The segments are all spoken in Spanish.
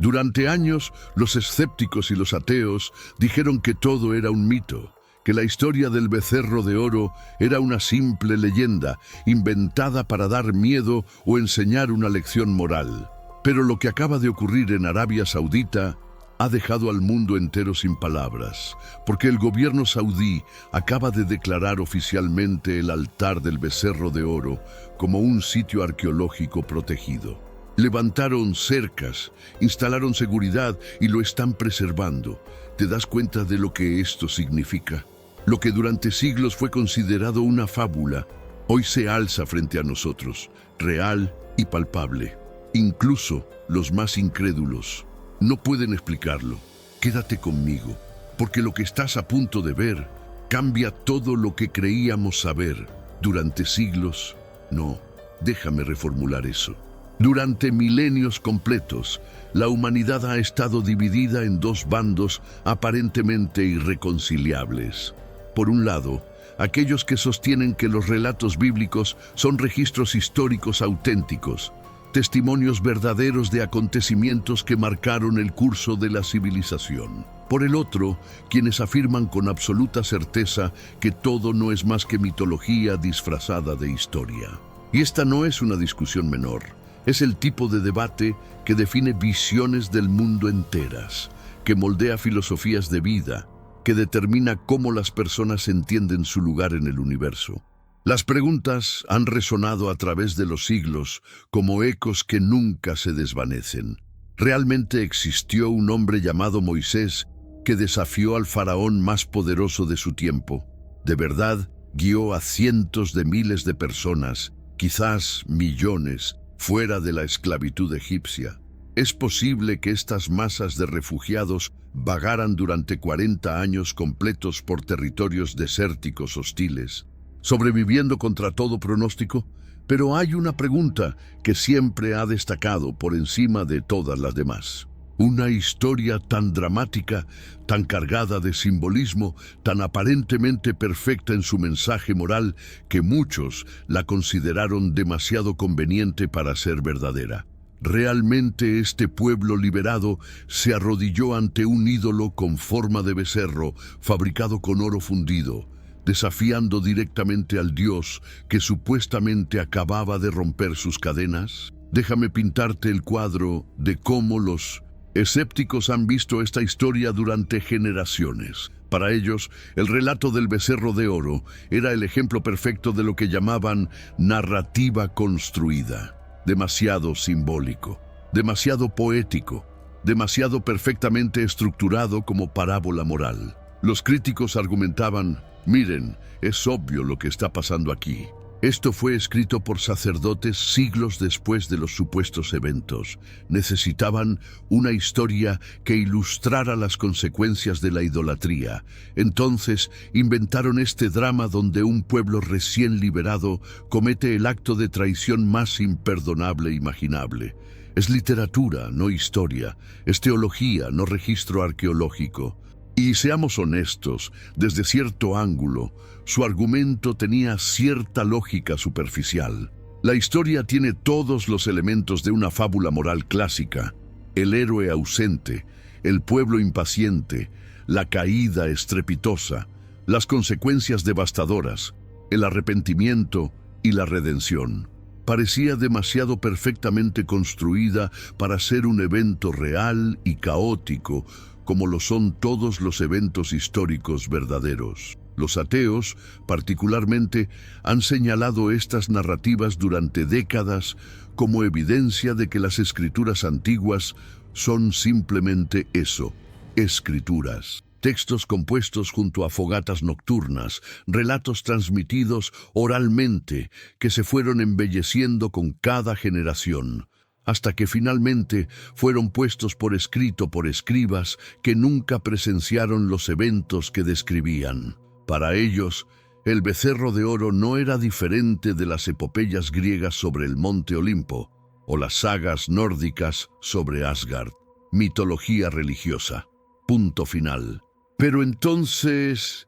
Durante años, los escépticos y los ateos dijeron que todo era un mito, que la historia del becerro de oro era una simple leyenda, inventada para dar miedo o enseñar una lección moral. Pero lo que acaba de ocurrir en Arabia Saudita ha dejado al mundo entero sin palabras, porque el gobierno saudí acaba de declarar oficialmente el altar del becerro de oro como un sitio arqueológico protegido. Levantaron cercas, instalaron seguridad y lo están preservando. ¿Te das cuenta de lo que esto significa? Lo que durante siglos fue considerado una fábula, hoy se alza frente a nosotros, real y palpable. Incluso los más incrédulos no pueden explicarlo. Quédate conmigo, porque lo que estás a punto de ver cambia todo lo que creíamos saber durante siglos. No, déjame reformular eso. Durante milenios completos, la humanidad ha estado dividida en dos bandos aparentemente irreconciliables. Por un lado, aquellos que sostienen que los relatos bíblicos son registros históricos auténticos, testimonios verdaderos de acontecimientos que marcaron el curso de la civilización. Por el otro, quienes afirman con absoluta certeza que todo no es más que mitología disfrazada de historia. Y esta no es una discusión menor. Es el tipo de debate que define visiones del mundo enteras, que moldea filosofías de vida, que determina cómo las personas entienden su lugar en el universo. Las preguntas han resonado a través de los siglos como ecos que nunca se desvanecen. ¿Realmente existió un hombre llamado Moisés que desafió al faraón más poderoso de su tiempo? ¿De verdad guió a cientos de miles de personas, quizás millones, fuera de la esclavitud egipcia? ¿Es posible que estas masas de refugiados vagaran durante 40 años completos por territorios desérticos hostiles, sobreviviendo contra todo pronóstico? Pero hay una pregunta que siempre ha destacado por encima de todas las demás. Una historia tan dramática, tan cargada de simbolismo, tan aparentemente perfecta en su mensaje moral, que muchos la consideraron demasiado conveniente para ser verdadera. Realmente este pueblo liberado se arrodilló ante un ídolo con forma de becerro, fabricado con oro fundido, desafiando directamente al Dios que supuestamente acababa de romper sus cadenas. Déjame pintarte el cuadro de cómo los escépticos han visto esta historia durante generaciones. Para ellos, el relato del becerro de oro era el ejemplo perfecto de lo que llamaban narrativa construida. Demasiado simbólico, demasiado poético, demasiado perfectamente estructurado como parábola moral. Los críticos argumentaban: miren, es obvio lo que está pasando aquí. Esto fue escrito por sacerdotes siglos después de los supuestos eventos. Necesitaban una historia que ilustrara las consecuencias de la idolatría. Entonces inventaron este drama donde un pueblo recién liberado comete el acto de traición más imperdonable imaginable. Es literatura, no historia. Es teología, no registro arqueológico. Y seamos honestos, desde cierto ángulo, su argumento tenía cierta lógica superficial. La historia tiene todos los elementos de una fábula moral clásica: el héroe ausente, el pueblo impaciente, la caída estrepitosa, las consecuencias devastadoras, el arrepentimiento y la redención. Parecía demasiado perfectamente construida para ser un evento real y caótico, como lo son todos los eventos históricos verdaderos. Los ateos, particularmente, han señalado estas narrativas durante décadas como evidencia de que las escrituras antiguas son simplemente eso, escrituras. Textos compuestos junto a fogatas nocturnas, relatos transmitidos oralmente que se fueron embelleciendo con cada generación, hasta que finalmente fueron puestos por escrito por escribas que nunca presenciaron los eventos que describían. Para ellos, el becerro de oro no era diferente de las epopeyas griegas sobre el monte Olimpo o las sagas nórdicas sobre Asgard. Mitología religiosa. Punto final. Pero entonces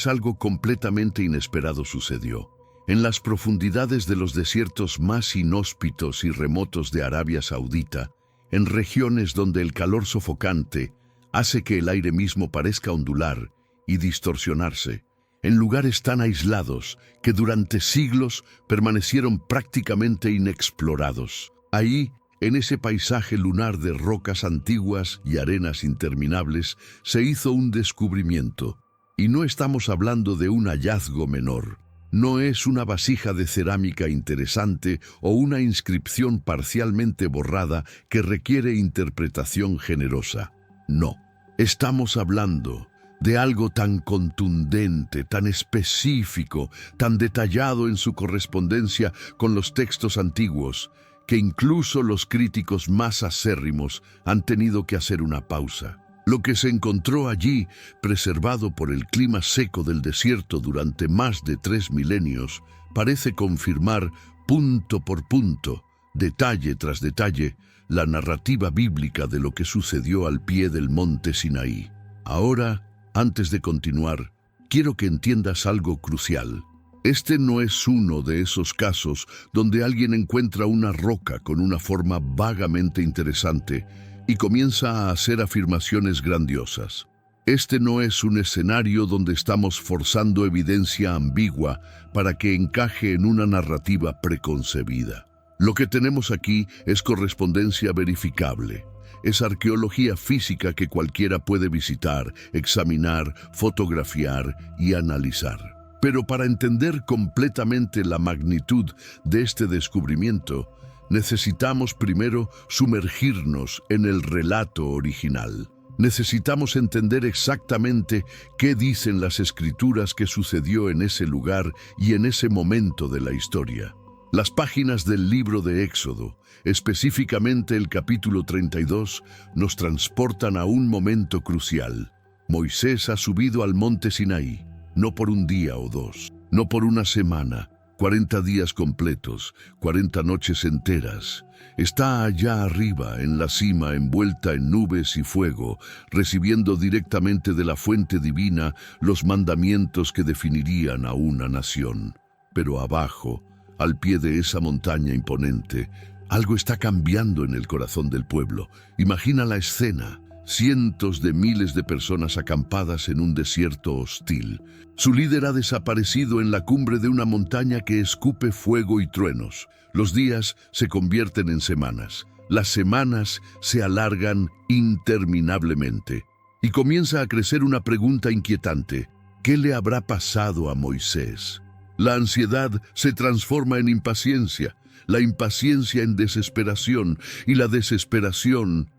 algo completamente inesperado sucedió. En las profundidades de los desiertos más inhóspitos y remotos de Arabia Saudita, en regiones donde el calor sofocante hace que el aire mismo parezca ondular y distorsionarse, en lugares tan aislados que durante siglos permanecieron prácticamente inexplorados. Ahí, en ese paisaje lunar de rocas antiguas y arenas interminables, se hizo un descubrimiento. Y no estamos hablando de un hallazgo menor. No es una vasija de cerámica interesante o una inscripción parcialmente borrada que requiere interpretación generosa. No, estamos hablando de algo tan contundente, tan específico, tan detallado en su correspondencia con los textos antiguos, que incluso los críticos más acérrimos han tenido que hacer una pausa. Lo que se encontró allí, preservado por el clima seco del desierto durante más de 3 milenios, parece confirmar punto por punto, detalle tras detalle, la narrativa bíblica de lo que sucedió al pie del monte Sinaí. Ahora, antes de continuar, quiero que entiendas algo crucial. Este no es uno de esos casos donde alguien encuentra una roca con una forma vagamente interesante y comienza a hacer afirmaciones grandiosas. Este no es un escenario donde estamos forzando evidencia ambigua para que encaje en una narrativa preconcebida. Lo que tenemos aquí es correspondencia verificable. Es arqueología física que cualquiera puede visitar, examinar, fotografiar y analizar. Pero para entender completamente la magnitud de este descubrimiento, necesitamos primero sumergirnos en el relato original. Necesitamos entender exactamente qué dicen las escrituras que sucedió en ese lugar y en ese momento de la historia. Las páginas del libro de Éxodo, específicamente el capítulo 32, nos transportan a un momento crucial. Moisés ha subido al monte Sinaí, no por un día o dos, no por una semana, 40 días completos, 40 noches enteras. Está allá arriba, en la cima, envuelta en nubes y fuego, recibiendo directamente de la fuente divina los mandamientos que definirían a una nación. Pero abajo, al pie de esa montaña imponente, algo está cambiando en el corazón del pueblo. Imagina la escena. Cientos de miles de personas acampadas en un desierto hostil. Su líder ha desaparecido en la cumbre de una montaña que escupe fuego y truenos. Los días se convierten en semanas. Las semanas se alargan interminablemente. Y comienza a crecer una pregunta inquietante. ¿Qué le habrá pasado a Moisés? La ansiedad se transforma en impaciencia, la impaciencia en desesperación y la desesperación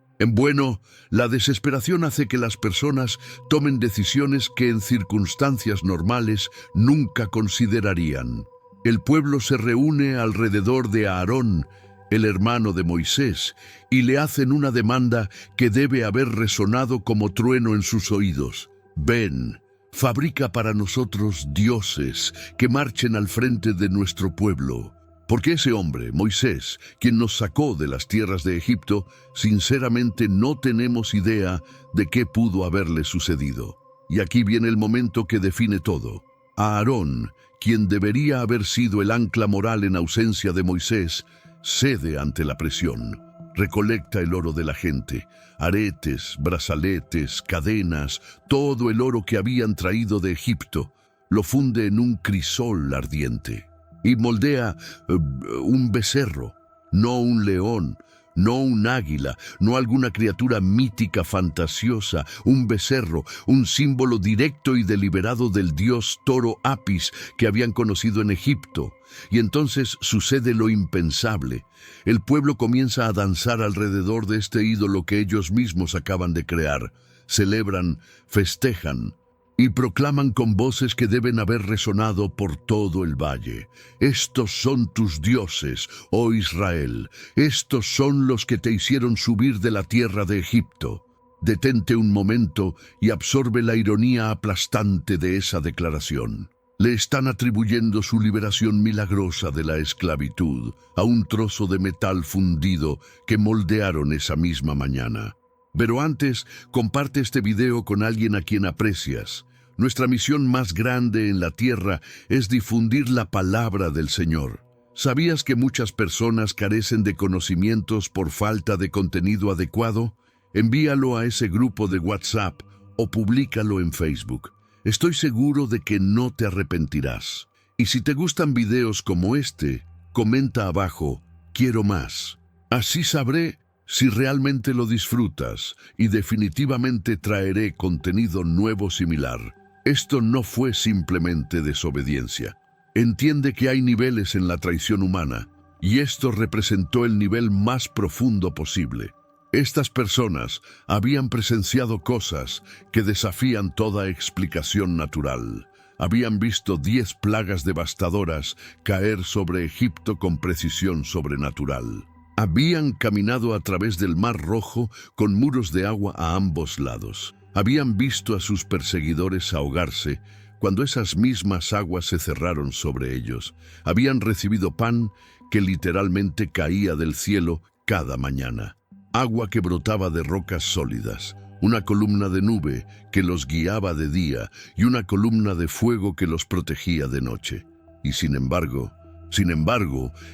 la desesperación hace que las personas tomen decisiones que en circunstancias normales nunca considerarían. El pueblo se reúne alrededor de Aarón, el hermano de Moisés, y le hacen una demanda que debe haber resonado como trueno en sus oídos. Ven, fabrica para nosotros dioses que marchen al frente de nuestro pueblo. Porque ese hombre, Moisés, quien nos sacó de las tierras de Egipto, sinceramente no tenemos idea de qué pudo haberle sucedido. Y aquí viene el momento que define todo. Aarón, quien debería haber sido el ancla moral en ausencia de Moisés, cede ante la presión. Recolecta el oro de la gente, aretes, brazaletes, cadenas, todo el oro que habían traído de Egipto, lo funde en un crisol ardiente. Y moldea un becerro, no un león, no un águila, no alguna criatura mítica fantasiosa, un becerro, un símbolo directo y deliberado del dios toro Apis que habían conocido en Egipto. Y entonces sucede lo impensable. El pueblo comienza a danzar alrededor de este ídolo que ellos mismos acaban de crear. Celebran, festejan y proclaman con voces que deben haber resonado por todo el valle. Estos son tus dioses, oh Israel. Estos son los que te hicieron subir de la tierra de Egipto. Detente un momento y absorbe la ironía aplastante de esa declaración. Le están atribuyendo su liberación milagrosa de la esclavitud a un trozo de metal fundido que moldearon esa misma mañana. Pero antes, comparte este video con alguien a quien aprecias. Nuestra misión más grande en la tierra es difundir la palabra del Señor. ¿Sabías que muchas personas carecen de conocimientos por falta de contenido adecuado? Envíalo a ese grupo de WhatsApp o públicalo en Facebook. Estoy seguro de que no te arrepentirás. Y si te gustan videos como este, comenta abajo, quiero más. Así sabré si realmente lo disfrutas y definitivamente traeré contenido nuevo similar. Esto no fue simplemente desobediencia. Entiende que hay niveles en la traición humana, y esto representó el nivel más profundo posible. Estas personas habían presenciado cosas que desafían toda explicación natural. Habían visto 10 plagas devastadoras caer sobre Egipto con precisión sobrenatural. Habían caminado a través del Mar Rojo con muros de agua a ambos lados. Habían visto a sus perseguidores ahogarse cuando esas mismas aguas se cerraron sobre ellos. Habían recibido pan que literalmente caía del cielo cada mañana. Agua que brotaba de rocas sólidas, una columna de nube que los guiaba de día y una columna de fuego que los protegía de noche. Y sin embargo,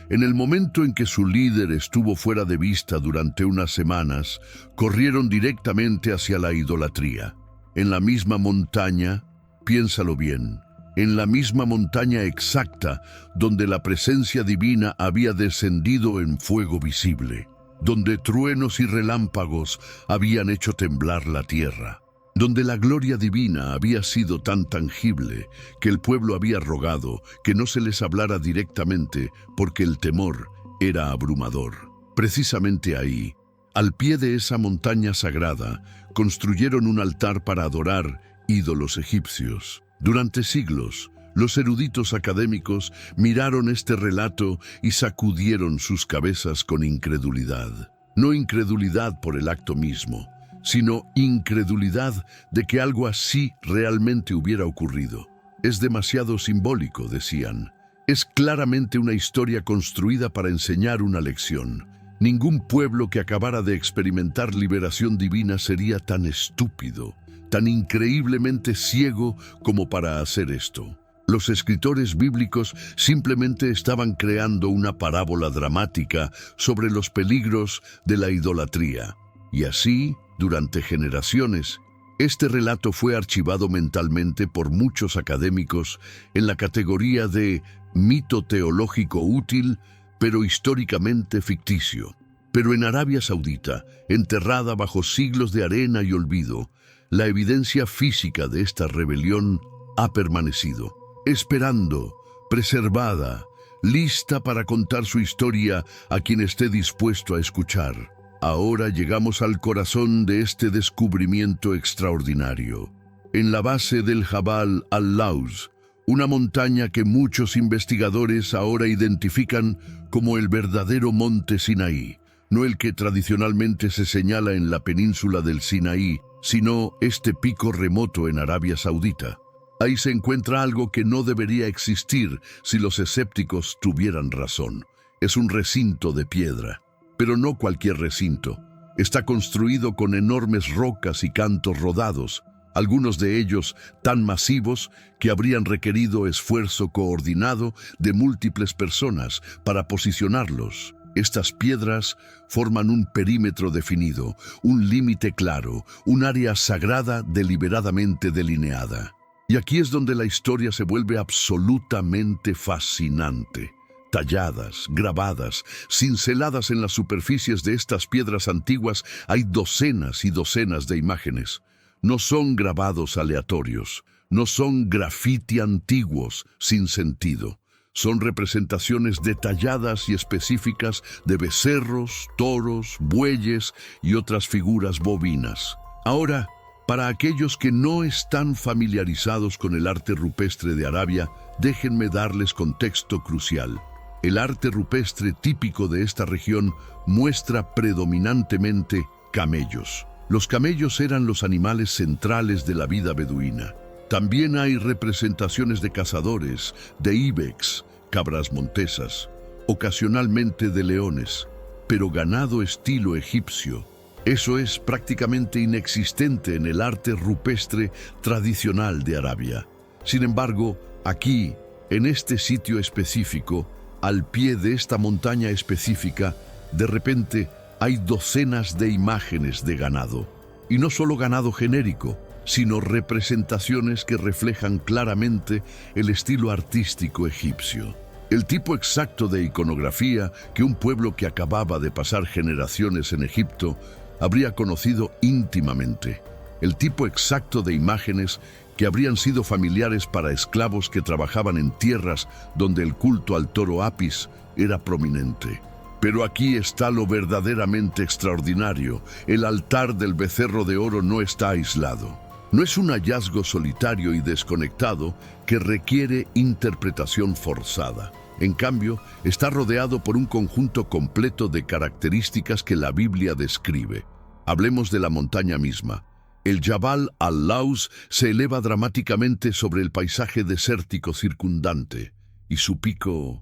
en el momento en que su líder estuvo fuera de vista durante unas semanas, corrieron directamente hacia la idolatría. En la misma montaña, piénsalo bien, en la misma montaña exacta donde la presencia divina había descendido en fuego visible, donde truenos y relámpagos habían hecho temblar la tierra, donde la gloria divina había sido tan tangible que el pueblo había rogado que no se les hablara directamente porque el temor era abrumador. Precisamente ahí, al pie de esa montaña sagrada, construyeron un altar para adorar ídolos egipcios. Durante siglos, los eruditos académicos miraron este relato y sacudieron sus cabezas con incredulidad. No incredulidad por el acto mismo, sino incredulidad de que algo así realmente hubiera ocurrido. Es demasiado simbólico, decían. Es claramente una historia construida para enseñar una lección. Ningún pueblo que acabara de experimentar liberación divina sería tan estúpido, tan increíblemente ciego como para hacer esto. Los escritores bíblicos simplemente estaban creando una parábola dramática sobre los peligros de la idolatría. Y así, durante generaciones, este relato fue archivado mentalmente por muchos académicos en la categoría de mito teológico útil, pero históricamente ficticio. Pero en Arabia Saudita, enterrada bajo siglos de arena y olvido, la evidencia física de esta rebelión ha permanecido, esperando, preservada, lista para contar su historia a quien esté dispuesto a escuchar. Ahora llegamos al corazón de este descubrimiento extraordinario. En la base del Jabal al-Lawz, una montaña que muchos investigadores ahora identifican como el verdadero monte Sinaí, no el que tradicionalmente se señala en la península del Sinaí, sino este pico remoto en Arabia Saudita. Ahí se encuentra algo que no debería existir si los escépticos tuvieran razón. Es un recinto de piedra. Pero no cualquier recinto. Está construido con enormes rocas y cantos rodados, algunos de ellos tan masivos que habrían requerido esfuerzo coordinado de múltiples personas para posicionarlos. Estas piedras forman un perímetro definido, un límite claro, un área sagrada deliberadamente delineada. Y aquí es donde la historia se vuelve absolutamente fascinante. Talladas, grabadas, cinceladas en las superficies de estas piedras antiguas hay docenas y docenas de imágenes. No son grabados aleatorios, no son grafiti antiguos sin sentido. Son representaciones detalladas y específicas de becerros, toros, bueyes y otras figuras bovinas. Ahora, para aquellos que no están familiarizados con el arte rupestre de Arabia, déjenme darles contexto crucial. El arte rupestre típico de esta región muestra predominantemente camellos. Los camellos eran los animales centrales de la vida beduina. También hay representaciones de cazadores, de ibex, cabras montesas, ocasionalmente de leones, pero ganado estilo egipcio. Eso es prácticamente inexistente en el arte rupestre tradicional de Arabia. Sin embargo, aquí, en este sitio específico, al pie de esta montaña específica, de repente hay docenas de imágenes de ganado. Y no solo ganado genérico, sino representaciones que reflejan claramente el estilo artístico egipcio. El tipo exacto de iconografía que un pueblo que acababa de pasar generaciones en Egipto habría conocido íntimamente. El tipo exacto de imágenes que habrían sido familiares para esclavos que trabajaban en tierras donde el culto al toro Apis era prominente. Pero aquí está lo verdaderamente extraordinario. El altar del becerro de oro no está aislado. No es un hallazgo solitario y desconectado que requiere interpretación forzada. En cambio, está rodeado por un conjunto completo de características que la Biblia describe. Hablemos de la montaña misma. El Jabal al-Laus se eleva dramáticamente sobre el paisaje desértico circundante, y su pico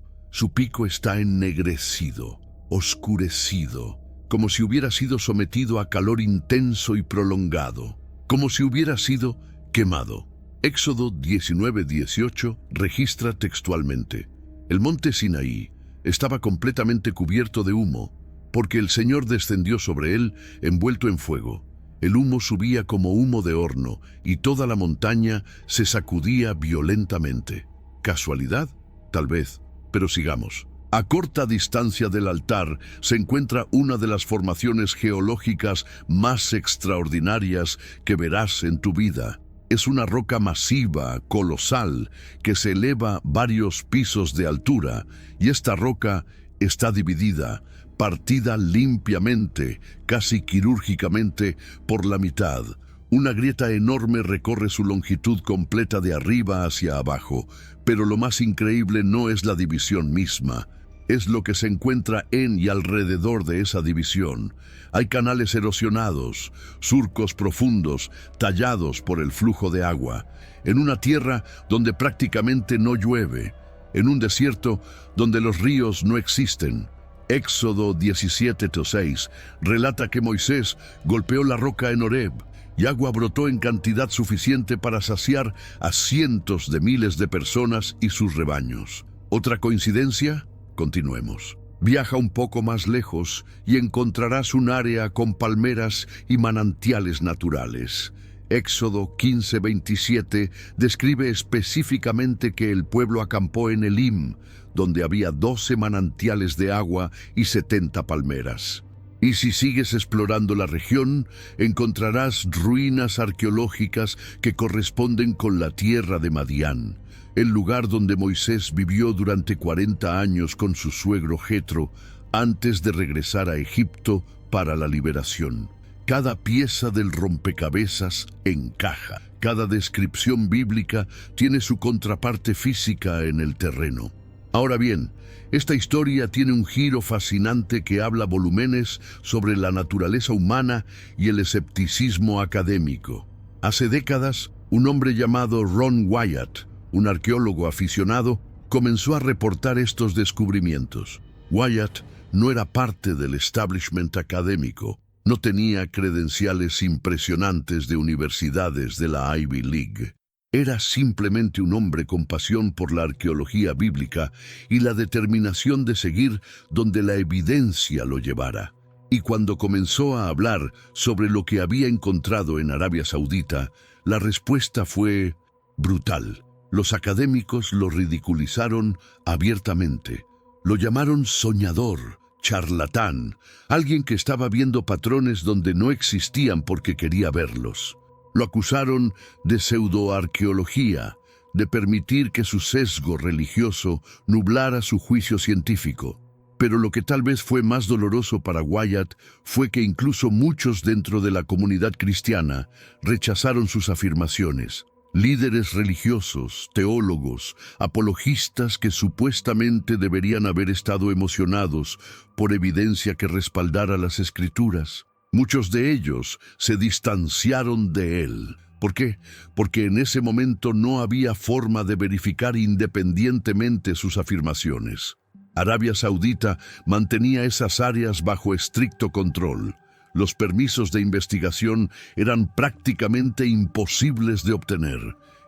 está ennegrecido, oscurecido, como si hubiera sido sometido a calor intenso y prolongado, como si hubiera sido quemado. Éxodo 19:18 registra textualmente: el monte Sinaí estaba completamente cubierto de humo, porque el Señor descendió sobre él envuelto en fuego. El humo subía como humo de horno y toda la montaña se sacudía violentamente. ¿Casualidad? Tal vez, pero sigamos. A corta distancia del altar se encuentra una de las formaciones geológicas más extraordinarias que verás en tu vida. Es una roca masiva, colosal, que se eleva varios pisos de altura, y esta roca está dividida, partida limpiamente, casi quirúrgicamente, por la mitad. Una grieta enorme recorre su longitud completa de arriba hacia abajo, pero lo más increíble no es la división misma, es lo que se encuentra en y alrededor de esa división. Hay canales erosionados, surcos profundos, tallados por el flujo de agua, en una tierra donde prácticamente no llueve, en un desierto donde los ríos no existen. Éxodo 17:6 relata que Moisés golpeó la roca en Horeb y agua brotó en cantidad suficiente para saciar a cientos de miles de personas y sus rebaños. ¿Otra coincidencia? Continuemos. Viaja un poco más lejos y encontrarás un área con palmeras y manantiales naturales. Éxodo 15:27 describe específicamente que el pueblo acampó en Elim, donde había 12 manantiales de agua y 70 palmeras. Y si sigues explorando la región, encontrarás ruinas arqueológicas que corresponden con la tierra de Madián, el lugar donde Moisés vivió durante 40 años con su suegro Jetro, antes de regresar a Egipto para la liberación. Cada pieza del rompecabezas encaja. Cada descripción bíblica tiene su contraparte física en el terreno. Ahora bien, esta historia tiene un giro fascinante que habla volúmenes sobre la naturaleza humana y el escepticismo académico. Hace décadas, un hombre llamado Ron Wyatt, un arqueólogo aficionado, comenzó a reportar estos descubrimientos. Wyatt no era parte del establishment académico, no tenía credenciales impresionantes de universidades de la Ivy League. Era simplemente un hombre con pasión por la arqueología bíblica y la determinación de seguir donde la evidencia lo llevara. Y cuando comenzó a hablar sobre lo que había encontrado en Arabia Saudita, la respuesta fue brutal. Los académicos lo ridiculizaron abiertamente. Lo llamaron soñador, charlatán, alguien que estaba viendo patrones donde no existían porque quería verlos. Lo acusaron de pseudoarqueología, de permitir que su sesgo religioso nublara su juicio científico. Pero lo que tal vez fue más doloroso para Wyatt fue que incluso muchos dentro de la comunidad cristiana rechazaron sus afirmaciones. Líderes religiosos, teólogos, apologistas que supuestamente deberían haber estado emocionados por evidencia que respaldara las Escrituras. Muchos de ellos se distanciaron de él. ¿Por qué? Porque en ese momento no había forma de verificar independientemente sus afirmaciones. Arabia Saudita mantenía esas áreas bajo estricto control. Los permisos de investigación eran prácticamente imposibles de obtener.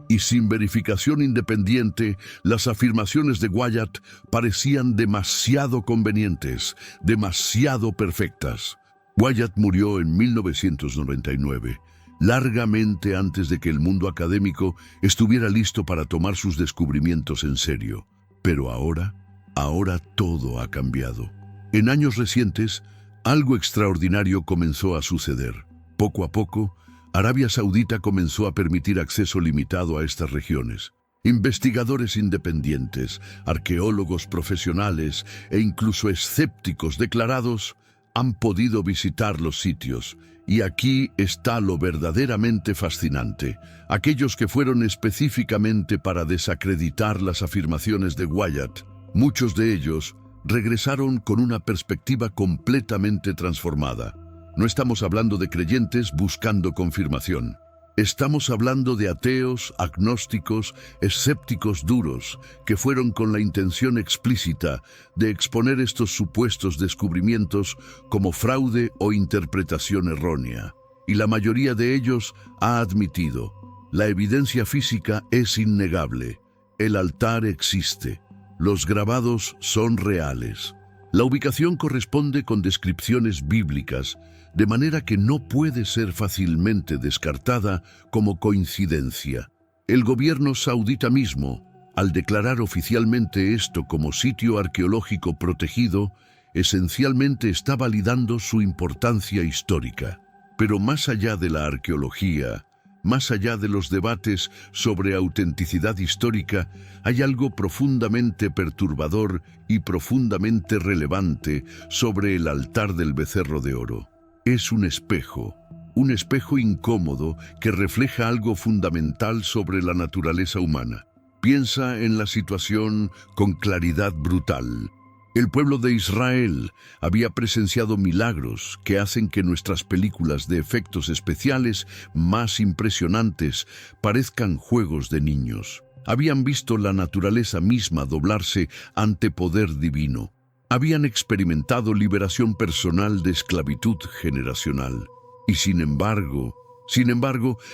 Y sin verificación independiente, las afirmaciones de Wyatt parecían demasiado convenientes, demasiado perfectas. Wyatt murió en 1999, largamente antes de que el mundo académico estuviera listo para tomar sus descubrimientos en serio. Pero ahora todo ha cambiado. En años recientes, algo extraordinario comenzó a suceder. Poco a poco, Arabia Saudita comenzó a permitir acceso limitado a estas regiones. Investigadores independientes, arqueólogos profesionales e incluso escépticos declarados han podido visitar los sitios. Y aquí está lo verdaderamente fascinante. Aquellos que fueron específicamente para desacreditar las afirmaciones de Wyatt, muchos de ellos regresaron con una perspectiva completamente transformada. No estamos hablando de creyentes buscando confirmación. Estamos hablando de ateos, agnósticos, escépticos duros, que fueron con la intención explícita de exponer estos supuestos descubrimientos como fraude o interpretación errónea. Y la mayoría de ellos ha admitido: la evidencia física es innegable, el altar existe, los grabados son reales. La ubicación corresponde con descripciones bíblicas, de manera que no puede ser fácilmente descartada como coincidencia. El gobierno saudita mismo, al declarar oficialmente esto como sitio arqueológico protegido, esencialmente está validando su importancia histórica. Pero más allá de la arqueología, más allá de los debates sobre autenticidad histórica, hay algo profundamente perturbador y profundamente relevante sobre el altar del becerro de oro. Es un espejo incómodo que refleja algo fundamental sobre la naturaleza humana. Piensa en la situación con claridad brutal. El pueblo de Israel había presenciado milagros que hacen que nuestras películas de efectos especiales más impresionantes parezcan juegos de niños. Habían visto la naturaleza misma doblarse ante poder divino. Habían experimentado liberación personal de esclavitud generacional. Y sin embargo,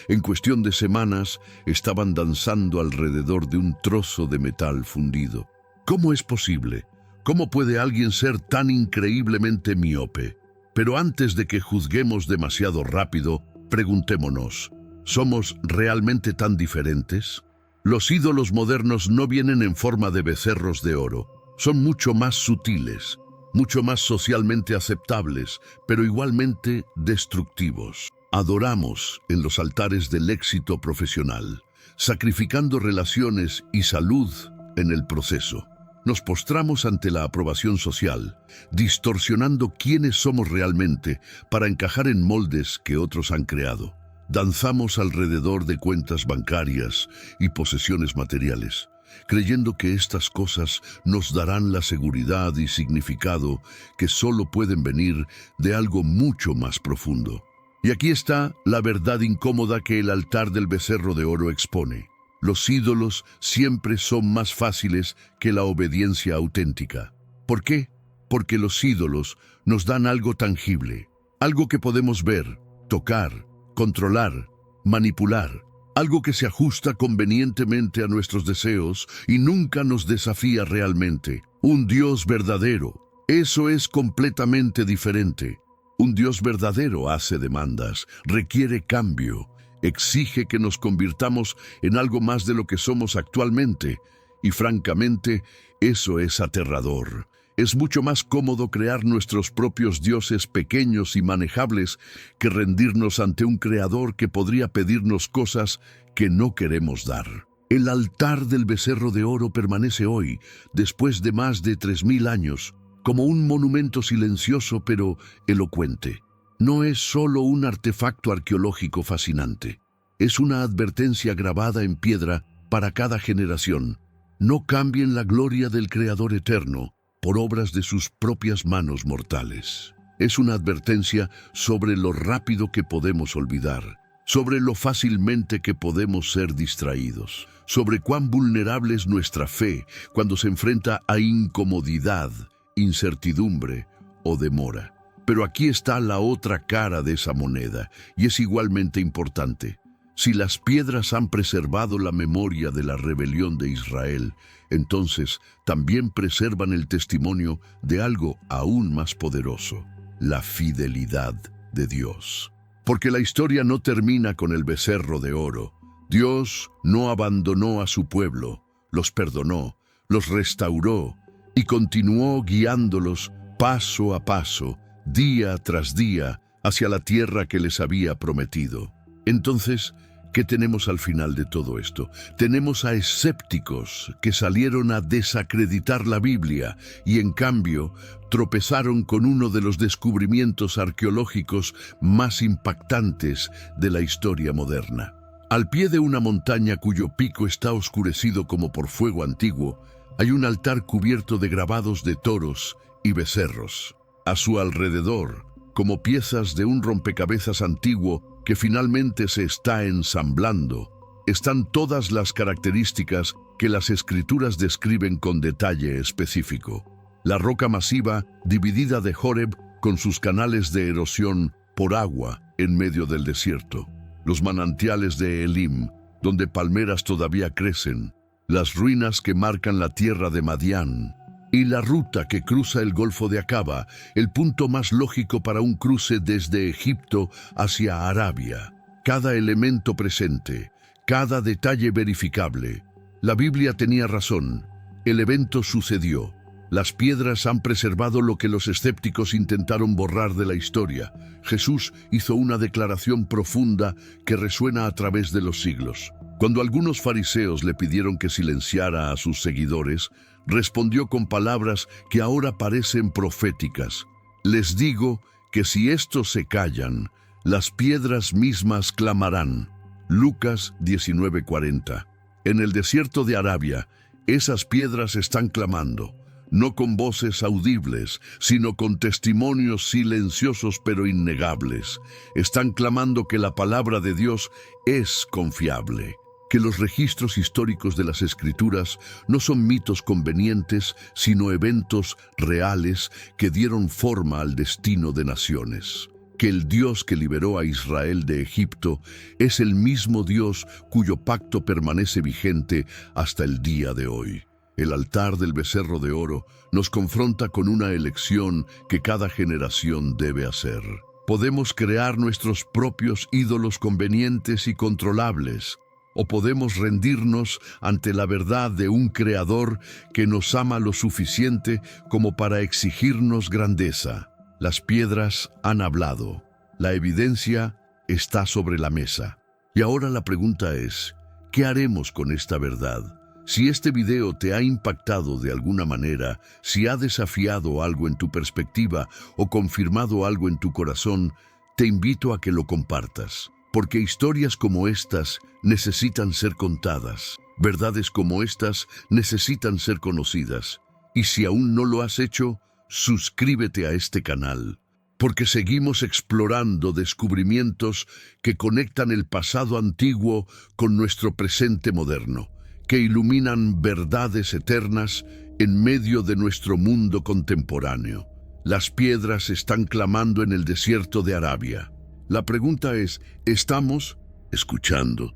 en cuestión de semanas, estaban danzando alrededor de un trozo de metal fundido. ¿Cómo es posible? ¿Cómo puede alguien ser tan increíblemente miope? Pero antes de que juzguemos demasiado rápido, preguntémonos, ¿somos realmente tan diferentes? Los ídolos modernos no vienen en forma de becerros de oro. Son mucho más sutiles, mucho más socialmente aceptables, pero igualmente destructivos. Adoramos en los altares del éxito profesional, sacrificando relaciones y salud en el proceso. Nos postramos ante la aprobación social, distorsionando quiénes somos realmente para encajar en moldes que otros han creado. Danzamos alrededor de cuentas bancarias y posesiones materiales, creyendo que estas cosas nos darán la seguridad y significado que solo pueden venir de algo mucho más profundo. Y aquí está la verdad incómoda que el altar del becerro de oro expone. Los ídolos siempre son más fáciles que la obediencia auténtica. ¿Por qué? Porque los ídolos nos dan algo tangible, algo que podemos ver, tocar, controlar, manipular, algo que se ajusta convenientemente a nuestros deseos y nunca nos desafía realmente. Un Dios verdadero, eso es completamente diferente. Un Dios verdadero hace demandas, requiere cambio, exige que nos convirtamos en algo más de lo que somos actualmente. Y francamente, eso es aterrador. Es mucho más cómodo crear nuestros propios dioses pequeños y manejables que rendirnos ante un creador que podría pedirnos cosas que no queremos dar. El altar del becerro de oro permanece hoy, después de más de 3000 años, como un monumento silencioso pero elocuente. No es solo un artefacto arqueológico fascinante. Es una advertencia grabada en piedra para cada generación. No cambien la gloria del Creador eterno por obras de sus propias manos mortales. Es una advertencia sobre lo rápido que podemos olvidar, sobre lo fácilmente que podemos ser distraídos, sobre cuán vulnerable es nuestra fe cuando se enfrenta a incomodidad, incertidumbre o demora. Pero aquí está la otra cara de esa moneda, y es igualmente importante. Si las piedras han preservado la memoria de la rebelión de Israel, entonces también preservan el testimonio de algo aún más poderoso, la fidelidad de Dios. Porque la historia no termina con el becerro de oro. Dios no abandonó a su pueblo, los perdonó, los restauró y continuó guiándolos paso a paso, día tras día, hacia la tierra que les había prometido. Entonces, ¿qué tenemos al final de todo esto? Tenemos a escépticos que salieron a desacreditar la Biblia y en cambio tropezaron con uno de los descubrimientos arqueológicos más impactantes de la historia moderna. Al pie de una montaña cuyo pico está oscurecido como por fuego antiguo, hay un altar cubierto de grabados de toros y becerros. A su alrededor, como piezas de un rompecabezas antiguo que finalmente se está ensamblando, están todas las características que las escrituras describen con detalle específico. La roca masiva, dividida de Horeb, con sus canales de erosión por agua en medio del desierto. Los manantiales de Elim, donde palmeras todavía crecen. Las ruinas que marcan la tierra de Madián. Y la ruta que cruza el Golfo de Acaba, el punto más lógico para un cruce desde Egipto hacia Arabia. Cada elemento presente, cada detalle verificable. La Biblia tenía razón. El evento sucedió. Las piedras han preservado lo que los escépticos intentaron borrar de la historia. Jesús hizo una declaración profunda que resuena a través de los siglos. Cuando algunos fariseos le pidieron que silenciara a sus seguidores, respondió con palabras que ahora parecen proféticas. Les digo que si estos se callan, las piedras mismas clamarán. Lucas 19:40. En el desierto de Arabia, esas piedras están clamando, no con voces audibles, sino con testimonios silenciosos pero innegables. Están clamando que la palabra de Dios es confiable, que los registros históricos de las Escrituras no son mitos convenientes, sino eventos reales que dieron forma al destino de naciones. Que el Dios que liberó a Israel de Egipto es el mismo Dios cuyo pacto permanece vigente hasta el día de hoy. El altar del becerro de oro nos confronta con una elección que cada generación debe hacer. Podemos crear nuestros propios ídolos convenientes y controlables, o podemos rendirnos ante la verdad de un Creador que nos ama lo suficiente como para exigirnos grandeza. Las piedras han hablado. La evidencia está sobre la mesa. Y ahora la pregunta es, ¿qué haremos con esta verdad? Si este video te ha impactado de alguna manera, si ha desafiado algo en tu perspectiva o confirmado algo en tu corazón, te invito a que lo compartas. Porque historias como estas necesitan ser contadas. Verdades como estas necesitan ser conocidas. Y si aún no lo has hecho, suscríbete a este canal. Porque seguimos explorando descubrimientos que conectan el pasado antiguo con nuestro presente moderno, que iluminan verdades eternas en medio de nuestro mundo contemporáneo. Las piedras están clamando en el desierto de Arabia. La pregunta es, ¿estamos escuchando?